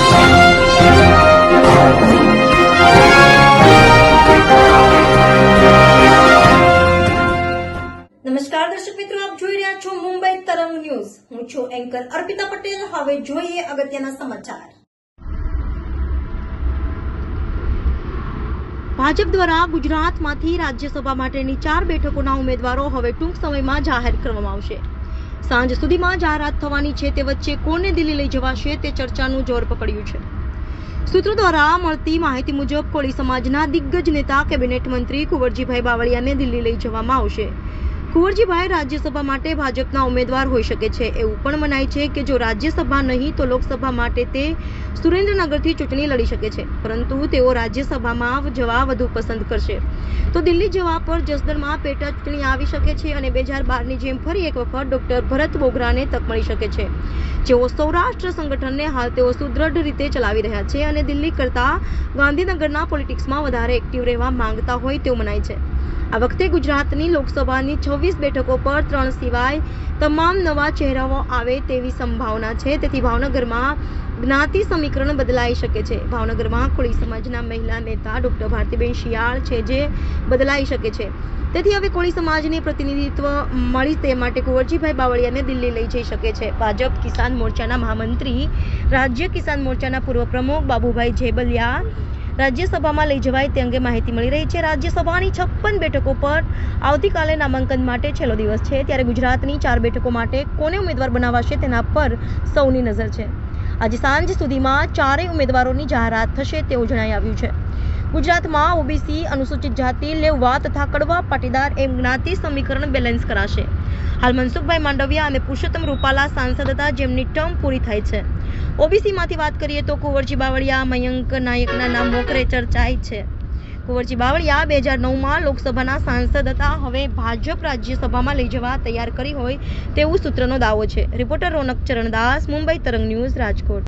નમસ્કાર દર્શક મિત્રો, આપ જોઈ રહ્યા છો મુંબઈ તરંગ ન્યૂઝ. હું છું એન્કર અર્પિતા પટેલ. હવે જોઈએ અગત્યના સમાચાર. ભાજપ દ્વારા ગુજરાતમાંથી રાજ્યસભા માટેની 4 બેઠકોના ઉમેદવારો હવે ટૂંક સમયમાં જાહેર કરવામાં આવશે. સાંજ સુધીમાં જાહેરાત થવાની છે. તે વચ્ચે કોને દિલ્હી લઈ જવાશે તે ચર્ચાનું જોર પકડ્યું છે. સૂત્રો દ્વારા મળતી માહિતી મુજબ કોળી સમાજના દિગ્ગજ નેતા કેબિનેટ મંત્રી કુંવરજીભાઈ બાવળિયાને દિલ્હી લઈ જવામાં આવશે. કુંવરજીભાઈ રાજ્યસભા માટે ભાજપના ઉમેદવાર હોઈ શકે છે. એવું પણ મનાય છે કે જો રાજ્યસભા નહીં તો લોકસભા માટે તે સુરેન્દ્રનગરથી ચૂંટણી લડી શકે છે, પરંતુ તેઓ રાજ્યસભામાં જવા વધુ પસંદ કરશે. તો દિલ્હી જવા પર જસદણમાં પેટા ચૂંટણી આવી શકે છે અને 2012ની જેમ ફરી એક વખત ડોક્ટર ભરત બોગરાને તક મળી શકે છે, જેઓ સૌરાષ્ટ્ર સંગઠનને હાલ તેઓ સુદ્રઢ રીતે ચલાવી રહ્યા છે અને દિલ્હી કરતા ગાંધીનગરના પોલિટિક્સમાં વધારે એક્ટિવ રહેવા માંગતા હોય તેવું મનાય છે. આ વખતે ગુજરાતની લોકસભાની 26 બેઠકો પર 3 સિવાય તમામ નવા ચહેરાઓ આવે તેવી સંભાવના છે. તેથી ભાવનગરમાં જ્ઞાતિ સમીકરણ બદલાઈ શકે છે. ભાવનગરમાં કોળી સમાજના મહિલા નેતા ડોક્ટર ભારતીબેન શિયાળ છે, જે બદલાઈ શકે છે. તેથી હવે કોળી સમાજને પ્રતિનિધિત્વ મળી તે માટે કુંવરજીભાઈ બાવળિયાને દિલ્હી લઈ જઈ શકે છે. ભાજપ કિસાન મોરચાના મહામંત્રી, રાજ્ય કિસાન મોરચાના પૂર્વ પ્રમુખ બાબુભાઈ જેબલિયા રાજ્યસભામાં લઈ જવાય તે અંગે માહિતી મળી રહી છે. રાજ્યસભાની 56 બેઠકો પર આવતીકાલે નામાંકન માટે છેલ્લો દિવસ છે, ત્યારે ગુજરાતની 4 બેઠકો માટે કોને ઉમેદવાર બનાવાશે તેના પર સૌની નજર છે. આજે સાંજ સુધીમાં 4 ઉમેદવારોની જાહેરાત થશે તેવું જણાઈ આવ્યું છે. ગુજરાતમાં ઓબીસી, અનુસૂચિત જાતિ, લેવવા તથા કડવા પાટીદાર એમ જ્ઞાતિ સમીકરણ બેલેન્સ કરાશે. હાલ મનસુખભાઈ માંડવિયા અને પુરુષોત્તમ રૂપાલા સાંસદ હતા, જેમની ટર્મ પૂરી થાય છે. ઓબીસીમાંથી વાત કરીએ તો કુંવરજી બાવળિયા, મયંક નાયકના નામ મોખરે ચર્ચાય છે. કુંવરજી બાવળિયા 2009માં લોકસભાના સાંસદ હતા. હવે ભાજપ રાજ્યસભામાં લઈ જવા તૈયાર કરી હોય તેવું સૂત્રનો દાવો છે. રિપોર્ટર રોનક ચરણદાસ, મુંબઈ તરંગ ન્યૂઝ, રાજકોટ.